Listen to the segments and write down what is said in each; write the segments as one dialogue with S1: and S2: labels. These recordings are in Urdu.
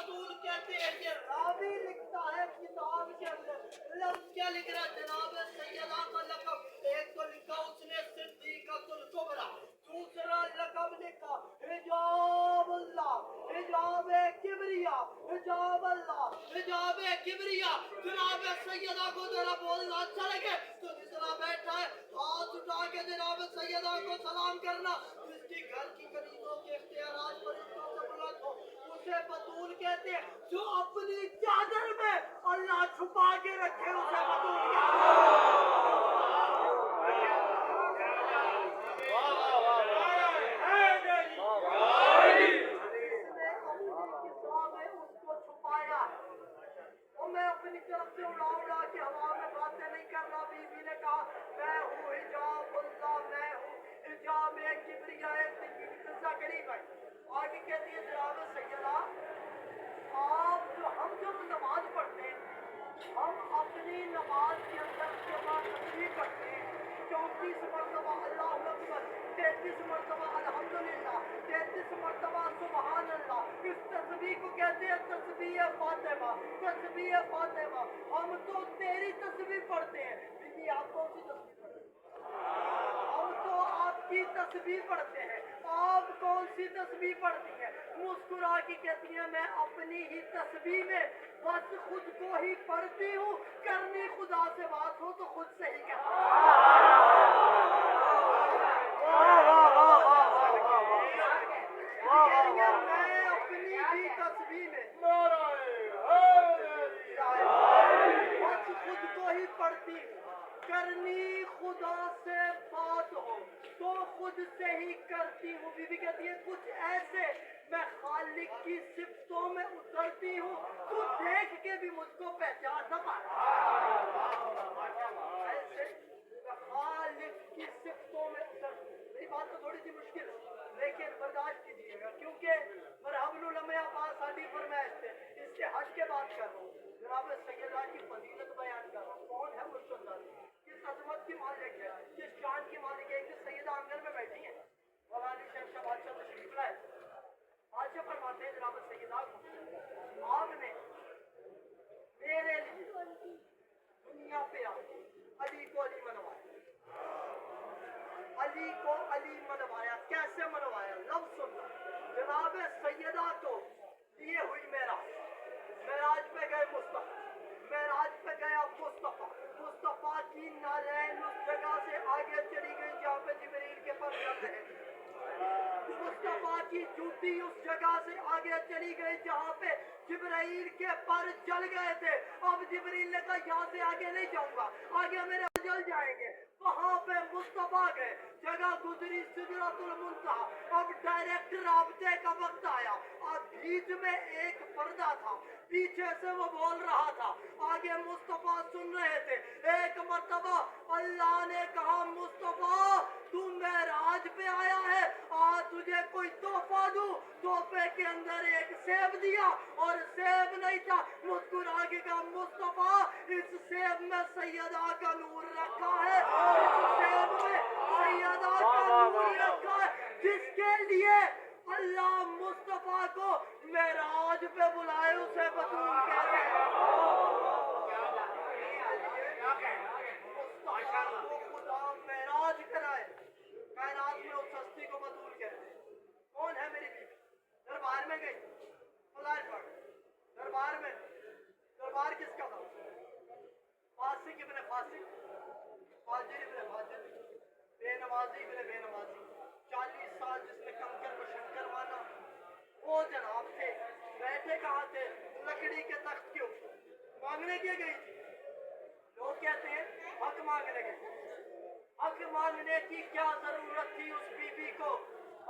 S1: بطول کہتے ہیں کہ راوی لکھتا ہے کتاب کے اندر لفظ کیا لکھ رہا ہے جناب سیدہ کا لقب ایک تو لکھا اس نے صدیقۃ الکبریٰ دوسرا لقب لکھا حجاب اللہ حجاب کبریاء حجاب اللہ حجاب کبریاء جناب سیدہ کو ذرا بولنا اچھا لگے تو جتنا بیٹھا ہے ہاتھ اٹھا کے جناب سیدہ کو سلام کرنا جس کی گھر کی کنیزوں کے اختیارات پر اسے بطول کہتے ہیں جو اپنی چادر میں اللہ چھپا کے رکھے اسے بطول کہتے میں اپنی طرف سے اڑا کے ہوا میں باتیں نہیں کر رہا بی بی نے کہا میں ہوں حجاب اللہ میں ہوں حجاب کبریاء قریب ہے آگے کہتی ہے جناب سیدہ آپ ہم جب نماز پڑھتے ہیں ہم اپنی نماز کے اندر کے بعد تصویر پڑھتے ہیں 34 مرتبہ اللہ اکبر 33 مرتبہ الحمدللہ 33 مرتبہ سبحان اللہ اس تسبیح کو کہتے ہیں تسبیح فاطمہ تسبیح فاطمہ ہم تو تیری تسبیح پڑھتے ہیں بیوی آپ کون سی تسبیح پڑھتے ہیں ہم تو آپ کی تسبیح پڑھتے ہیں آپ کون سی تسبیح پڑھتی ہیں مسکرا کے کہتی ہیں میں اپنی ہی تسبیح میں بس خود کو ہی پڑھتی ہوں کرنی خدا سے بات ہو تو خود سے ہی کہتی میں اپنی بھی تسبیح میں بس خود کو ہی پڑھتی ہوں کرنی خدا سے بات ہو تو خود سے ہی کرتی ہوں بی بی کہتی ہے کچھ ایسے میں خالق کی صفتوں میں اترتی ہوں تو دیکھ کے بھی مجھ کو پہچان نہ پاتا ایسے میں خالق کی صفتوں میں اترتی ہوں میری بات تو تھوڑی سی مشکل ہے لیکن برداشت کیجیے گا کیونکہ مرحبا العلماء عباس ساڈی فرمائش سے اس سے ہٹ کے بات کر رہا ہوں جناب سیدہ کی فضیلت بیان کر رہا ہوں کون ہے مرشد کس عظمت کی مالک ہے کس شان کی مالک ہے کہ سیدہ آنگن میں بیٹھی ہیں مولانا شیخ شاہ بادشاہ تشریف لائے بادشاہ فرماتے ہیں جناب سیدہ کو آپ نے میرے لیے دنیا پہ علی کو علی منوایا علی کو علی منوایا کیسے منوایا لفظ سننا جناب سیدہ کو لیے ہوئی معراج پہ گئے مصطفیٰ معراج پہ گیا مصطفیٰ کی نالین اس جگہ سے آگے چلی گئی جہاں پہ جبریل کے پر چل رہے تھے مصطفیٰ کی جوتی اس جگہ سے آگے چلی گئی جہاں پہ جبرائیل کے پر چل گئے تھے اب جبریل نے کہا یہاں سے آگے نہیں جاؤں گا آگے میرے جل جائیں گے وہاں پہ مصطفیٰ گئے جگہ گزری سدرۃ المنتہا اب ڈائریکٹ رابطے کا وقت آیا اب بیچ میں ایک پردہ تھا پیچھے سے وہ بول رہا تھا آگے مصطفیٰ سن رہے تھے ایک مرتبہ اللہ نے کہا مصطفیٰ تو معراج پہ آیا ہے تجھے کوئی تحفہ دوں تحفے کے اندر ایک سیب دیا اور سیب نہیں تھا مسکرا کے کہا مصطفیٰ اس سیب میں سیدہ کا نور رکھا ہے اس سیب میں سیدہ کا نور رکھا ہے جس کے لیے اللہ مصطفیٰ کو معراج پہ بلائے اسے بطول کہتے ہیں مصطفیٰ کو خدا معراج کرائے کائنات میں اس ہستی کو بطول کہتے ہیں کون ہے میری بیوی دربار میں گئی فضائل پڑھ دربار میں دربار کس کا تھا فاسق ابن فاسق فاجر ابن فاجر بے نمازی ابن بے نمازی 40 سال جس نے کنکر کو شنکر مانا وہ جناب تھے بیٹھے کہاں تھے لکڑی کے تخت کے اوپر مانگنے کے گئی تھی لوگ کہتے ہیں حق مانگنے گئی حق مانگنے کی کیا ضرورت تھی اس بی بی کو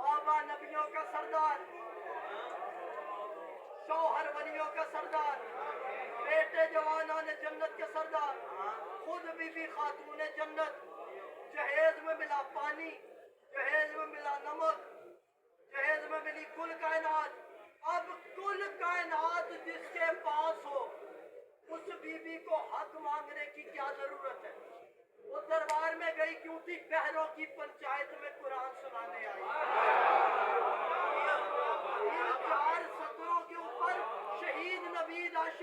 S1: آبا نبیوں کا سردار شوہر ولیوں کا سردار بیٹے جوانان جنت کے سردار خود بی بی خاتون جنت جہیز میں ملا پانی جہیز میں ملا نمک جہیز میں ملی کل کائنات اب کل کائنات جس کے پاس ہو اس بی بی کو حق مانگنے کی کیا ضرورت ہے وہ دربار میں گئی کیوں تھی بہروں کی پنچایت میں قرآن سنانے آئی 4 سطروں کے اوپر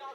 S1: 4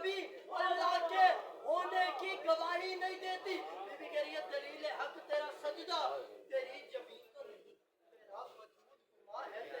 S1: نبی اللہ کے ہونے کی گواہی نہیں دیتی. بی بی کہہ رہی ہے دلیل حق تیرا سجدہ تیری زمین تو نہیں, تیرا وجود گواہ ہے,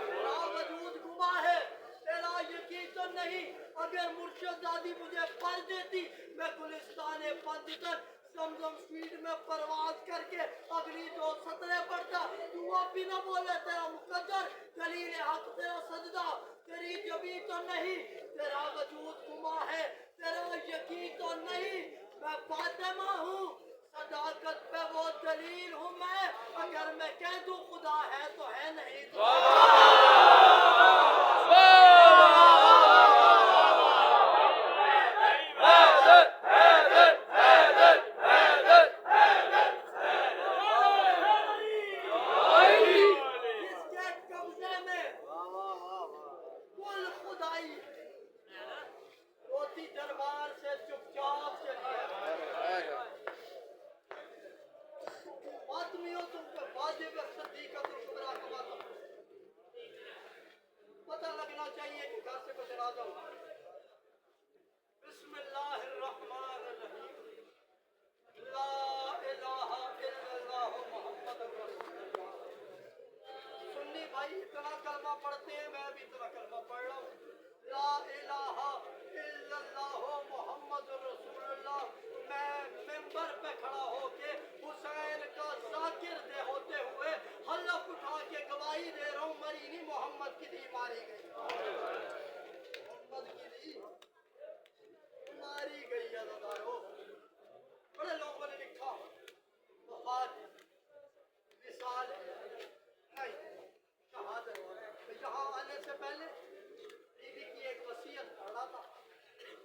S1: تیرا وجود گواہ ہے, تیرا یقین تو نہیں. اگر مرشد دادی مجھے پڑھ دیتی میں گلستان پنجتن زمزم اسٹریٹ میں پرواز کر کے اگلی 2 سطریں پڑھتا. تو اب بھی نہ بولے تیرا مقدر دلیل حق تیرا سجدہ تیری جبی تو نہیں, تیرا وجود گواہ ہے, تیرا یقین تو نہیں. میں فاطمہ ہوں, صداقت پہ وہ دلیل ہوں میں. اگر میں کہہ دوں خدا ہے تو ہے, نہیں تو دربار سے چپ چاپ چلیے. آدمیوں تم پہ واجب صدیقت الکبریٰ کا ماتم پتہ لگنا چاہیے کہ گھر سے کوئی جنازہ ہوا. بسم اللہ الرحمن الرحیم. لا الہ الا اللہ محمد رسول اللہ. سنی بھائی اتنا کلمہ پڑھتے ہیں, میں بھی اتنا کلمہ پڑھ رہا ہوں. لا الہ الا اللہ محمد رسول اللہ. میں ممبر پہ کھڑا ہو کے حسین کا ذاکر دے ہوتے ہوئے حلف اٹھا کے گواہی دے رہا ہوں, مری نہیں, محمد کی دی ماری گئی. محمد کی دی ماری گئی. عزادارو بڑے لوگوں نے لکھا وفات مثال نہیں شہادت. یہاں آنے سے پہلے بیوی کی ایک وصیت پڑھا تھا.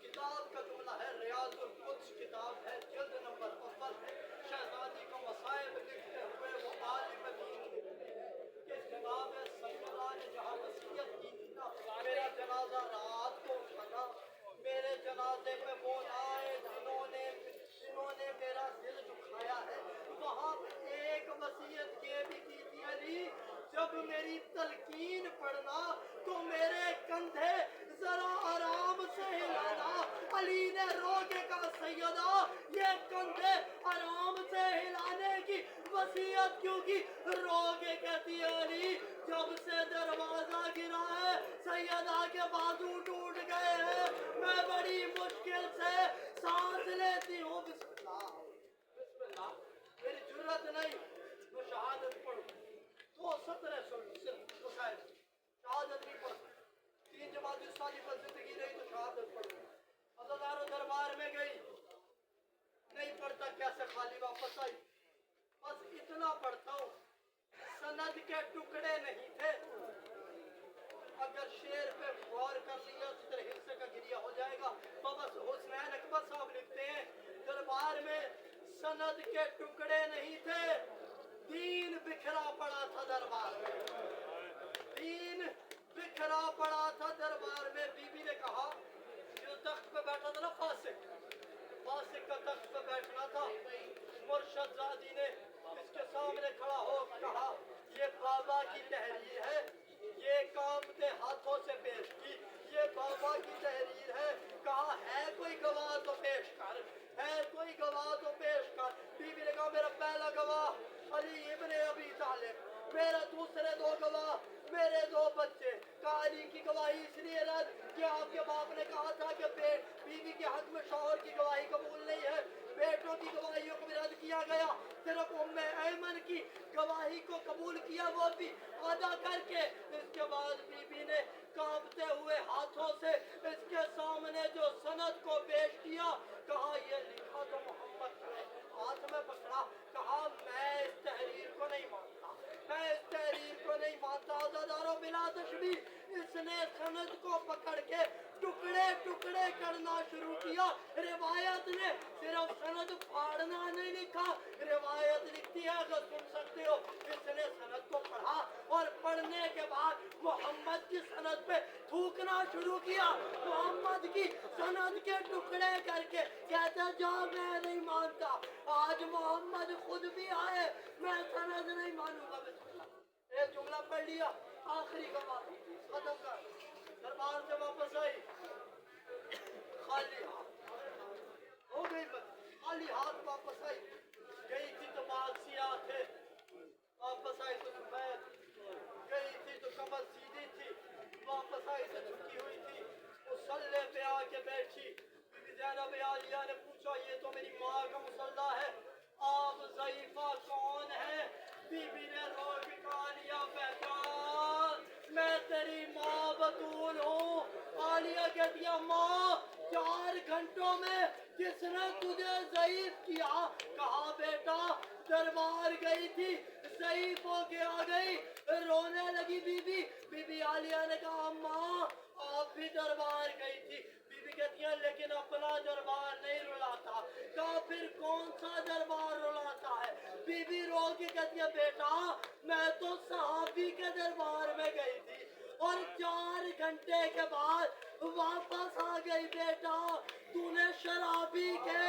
S1: کتاب کا جملہ ہے ریاض القدس کتاب ہے, جلد نمبر 1 ہے. شہزادی کو مصائب لکھتے ہوئے وہ عالم دین لکھتے ہیں کہ جناب سیدہ نے جہاں وصیت کی تھی نا, میرا جنازہ رات کو اٹھانا, میرے جنازے پہ وہ آئے جنہوں نے میرا دل دکھایا ہے. وہاں ایک وصیت یہ بھی کی تھی علی, جب میری تلقین پڑھنا تو میرے کندھے ذرا آرام سے ہلانا. علی نے رو کے کہا سیدہ یہ کندھے آرام سے ہلانے کی وصیت کیوں کی؟ رو کے کہتی ہے علی جب سے دروازہ گرا ہے سیدہ کے بازو ٹوٹ گئے ہیں, میں بڑی مشکل سے سانس لیتی ہوں. بسم اللہ بسم اللہ. میری جرت نہیں میں شہادت پڑھوں. 2 سطریں سن صرف حسین شہادت نہیں پڑھ. 3 جماعت اسلامی پر زندگی نہیں تو شہادت پڑھوں. عزادارو دربار میں گئی, نہیں پڑھتا کیسے خالی واپس آئی. بس اتنا پڑھتا ہوں, سند کے ٹکڑے نہیں تھے. اگر شعر پہ غور کر لیا تو تیرے حصے کا گریہ ہو جائے گا. بس حسین اکبر صاحب لکھتے ہیں دربار میں سند کے ٹکڑے نہیں تھے, دین بکھرا پڑا تھا دربار میں, دین بکھرا پڑا تھا دربار میں. بی بی نے کہا جو تخت پہ بیٹھا تھا نا فاسق, فاسق کا تخت پہ بیٹھنا تھا. مرشد زادی نے اس کے سامنے کھڑا ہو کہا یہ بابا کی تحریر ہے, یہ کانپتے ہاتھوں سے پیش کی, یہ بابا کی تحریر ہے. کہا ہے کوئی گواہ تو پیش کر, ہے کوئی گواہ تو پیش کر. بی بی نے کہا میرا پہلا گواہ علی ابن ابی طالب, میرے دوسرے 2 گواہ میرے 2 بچے. کہا علی کی گواہی اس لیے رد کہ آپ کے باپ نے کہا تھا کہ بیوی کے حق میں شوہر کی گواہی قبول نہیں ہے. بیٹوں کی گواہیوں کو بھی رد کیا گیا, صرف ام ایمن کی گواہی کو قبول کیا, وہ بھی ادا کر کے. اس کے بعد بی بی نے کانپتے ہوئے ہاتھوں سے اس کے سامنے جو سند کو پیش کیا, کہا یہ لکھا تو محمد نے, ہاتھ میں پکڑا, کہا میں اس تحریر کو نہیں مانتا, میں اس تحریر کو نہیں مانتا. عزادارو بلا تشبیہ اس نے سند کو پکڑ کے ٹکڑے ٹکڑے کرنا شروع کیا. روایت نے صرف سند پھاڑنا نہیں لکھا, روایت لکھتی ہے اگر سن سکتے ہو. اس نے سند کو پڑھا اور پڑھنے کے بعد محمد کی سند پہ تھوکنا شروع کیا, محمد کی سند کے ٹکڑے کر کے. کہتا جا میں نہیں مانتا, آج محمد خود بھی آئے میں سند نہیں مانوں گا. بسم اللہ ایک جملہ پڑھ لیا, آخری گواہ ختم کر. دربار سے واپس آئی, خالی ہاتھ ہو گئی بس خالی ہاتھ واپس آئی گئی تھی تو بال سیاہ تھے واپس آئی تو سفید گئی تھی تو کمر سیدھی تھی واپس آئی تو جھکی ہوئی تھی مسلح پہ آ کے بیٹھی بی بی زینب عالیہ نے پوچھا یہ تو میری ماں کا مسلح ہے آپ ضعیفہ کون ہے بی بی نے رو کے کہا لیا پہچان میں تیری ماں بطول ہوں عالیہ کہتی ہے ماں 4 گھنٹوں میں کس نے تجھے ضعیف کیا کہا بیٹا دربار گئی تھی ضعیف ہو کے آ گئی رونے لگی بی بی عالیہ نے کہا ماں آپ بھی دربار گئی تھی بی بی کہتی ہیں لیکن اپنا دربار نہیں رلاتا کہا پھر کون سا دربار رلاتا ہے بی بی رو کے کہتی ہے بیٹا میں تو صحابی کے دربار میں گئی تھی اور 4 گھنٹے کے بعد واپس آ گئی بیٹا تو نے شرابی کے